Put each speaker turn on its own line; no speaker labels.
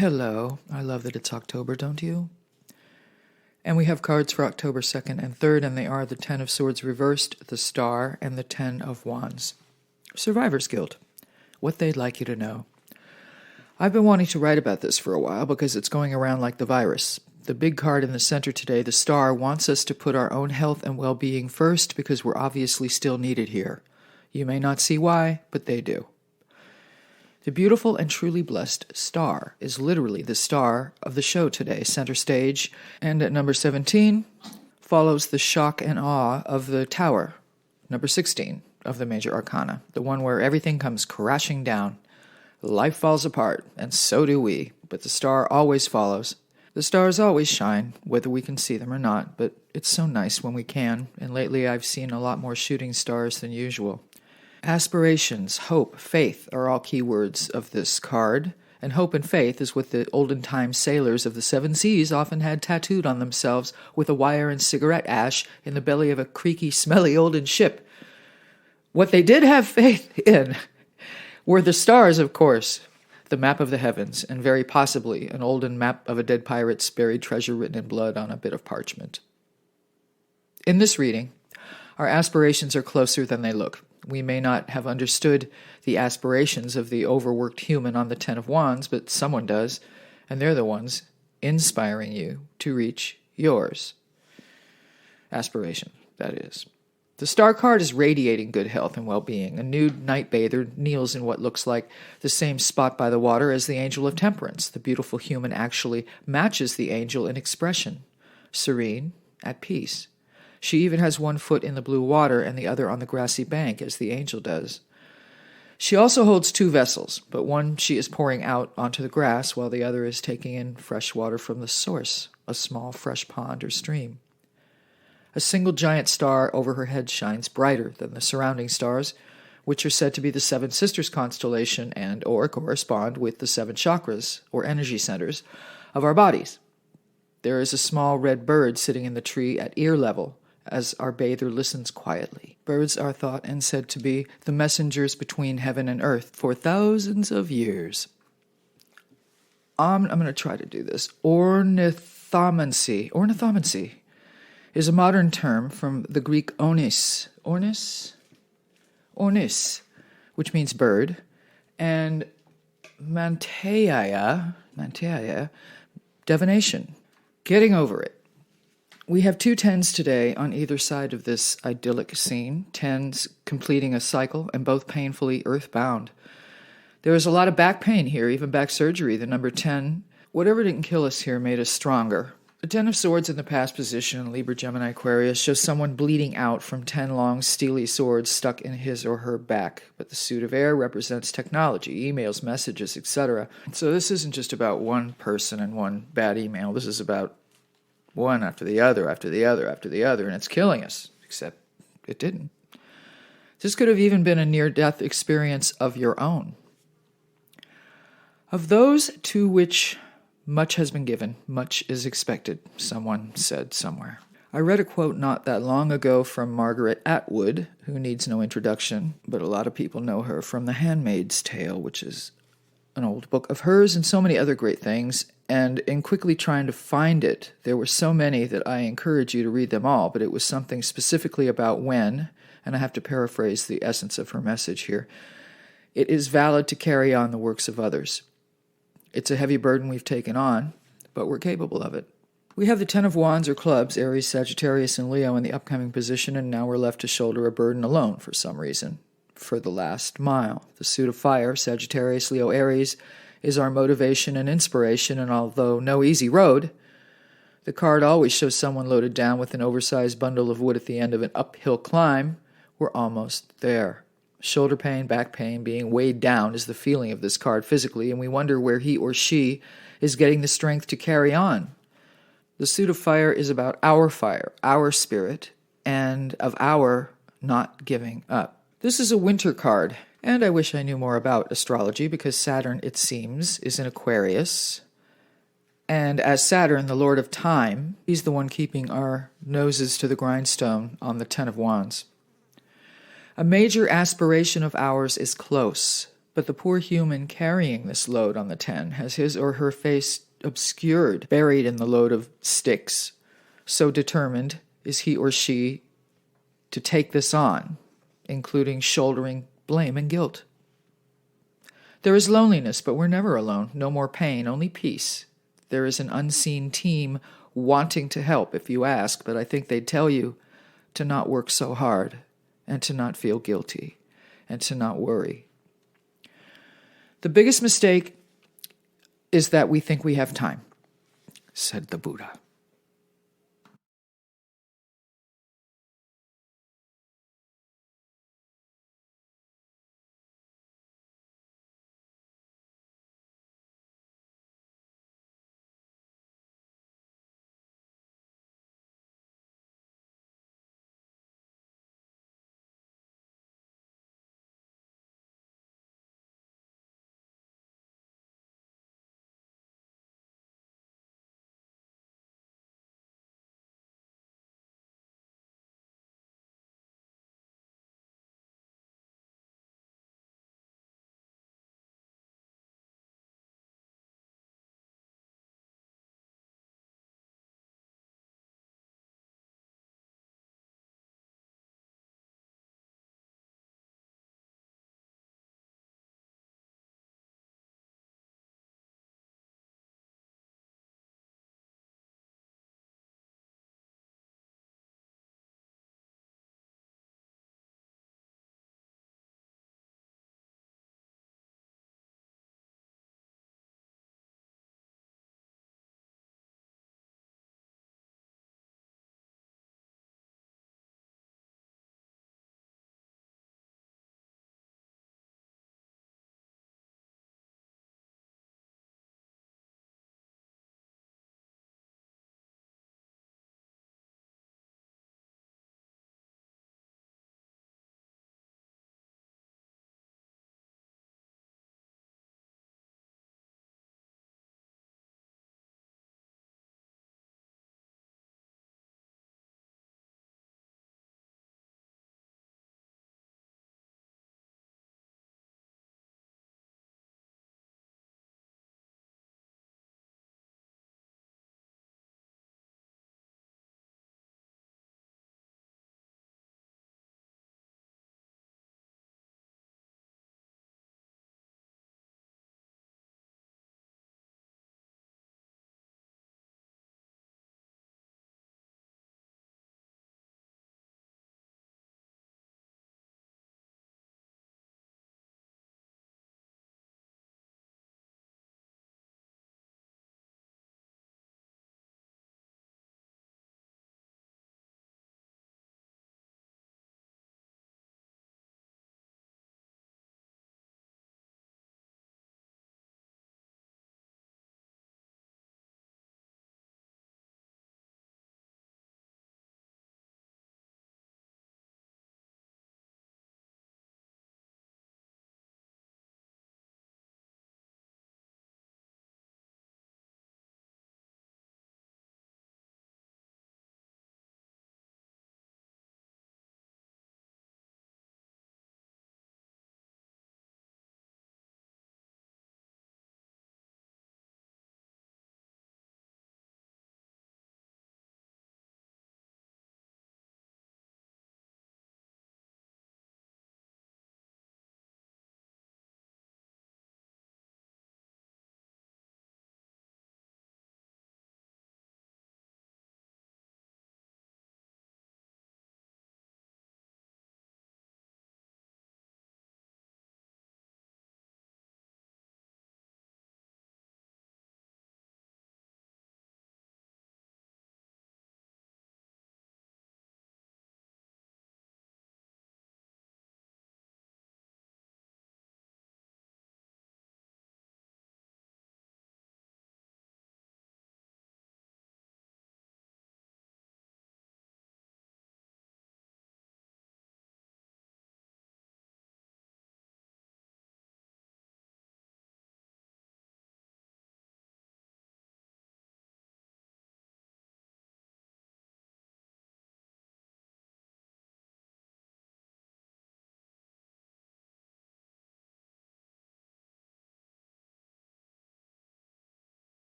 Hello. I love that it's October, don't you? And we have cards for October 2nd and 3rd, and they are the Ten of Swords reversed, the Star, and the Ten of Wands. Survivor's Guild. What they'd like you to know. I've been wanting to write about this for a while because it's going around like the virus. The big card in the center today, the Star, wants us to put our own health and well-being first because we're obviously still needed here. You may not see why, but they do. The beautiful and truly blessed Star is literally the star of the show today, center stage, and at number 17 follows the shock and awe of the Tower, number 16 of the Major Arcana, the one where everything comes crashing down. Life falls apart, and so do we, but the Star always follows. The stars always shine, whether we can see them or not, but it's so nice when we can, and lately I've seen a lot more shooting stars than usual. Aspirations, hope, faith are all key words of this card, and hope and faith is what the olden-time sailors of the seven seas often had tattooed on themselves with a wire and cigarette ash in the belly of a creaky, smelly olden ship. What they did have faith in were the stars, of course, the map of the heavens, and very possibly an olden map of a dead pirate's buried treasure written in blood on a bit of parchment. In this reading, our aspirations are closer than they look. We may not have understood the aspirations of the overworked human on the Ten of Wands, but someone does, and they're the ones inspiring you to reach yours. Aspiration, that is. The Star card is radiating good health and well-being. A nude night bather kneels in what looks like the same spot by the water as the Angel of Temperance. The beautiful human actually matches the angel in expression, serene, at peace. She even has one foot in the blue water and the other on the grassy bank, as the angel does. She also holds two vessels, but one she is pouring out onto the grass, while the other is taking in fresh water from the source, a small fresh pond or stream. A single giant star over her head shines brighter than the surrounding stars, which are said to be the Seven Sisters constellation and or correspond with the seven chakras, or energy centers, of our bodies. There is a small red bird sitting in the tree at ear level, as our bather listens quietly. Birds are thought and said to be the messengers between heaven and earth for thousands of years. I'm going to try to do this. Ornithomancy is a modern term from the Greek ornis, which means bird, and manteia, divination, getting over it. We have two tens today on either side of this idyllic scene, tens completing a cycle and both painfully earthbound. There is a lot of back pain here, even back surgery. The number 10, whatever didn't kill us here, made us stronger. The Ten of Swords in the past position in Libra, Gemini, Aquarius shows someone bleeding out from 10 long, steely swords stuck in his or her back. But the suit of air represents technology, emails, messages, etc. So this isn't just about one person and one bad email. This is about one after the other, after the other, after the other, and it's killing us, except it didn't. This could have even been a near-death experience of your own. Of those to which much has been given, much is expected, someone said somewhere. I read a quote not that long ago from Margaret Atwood, who needs no introduction, but a lot of people know her from The Handmaid's Tale, which is an old book of hers, and so many other great things. And in quickly trying to find it, there were so many that I encourage you to read them all, but it was something specifically about when, and I have to paraphrase the essence of her message here, it is valid to carry on the works of others. It's a heavy burden we've taken on, but we're capable of it. We have the Ten of Wands or clubs, Aries, Sagittarius, and Leo in the upcoming position, and now we're left to shoulder a burden alone for some reason, for the last mile. The suit of fire, Sagittarius, Leo, Aries, is our motivation and inspiration, and although no easy road, the card always shows someone loaded down with an oversized bundle of wood at the end of an uphill climb. We're almost there. Shoulder pain, back pain, being weighed down is the feeling of this card physically, and we wonder where he or she is getting the strength to carry on. The suit of fire is about our fire, our spirit, and of our not giving up. This is a winter card. And I wish I knew more about astrology because Saturn, it seems, is in Aquarius. And as Saturn, the Lord of Time, he's the one keeping our noses to the grindstone on the Ten of Wands. A major aspiration of ours is close. But the poor human carrying this load on the 10 has his or her face obscured, buried in the load of sticks. So determined is he or she to take this on, including shouldering blame and guilt. There is loneliness, but we're never alone. No more pain, only peace. There is an unseen team wanting to help if you ask, but I think they'd tell you to not work so hard and to not feel guilty and to not worry. The biggest mistake is that we think we have time, said the Buddha.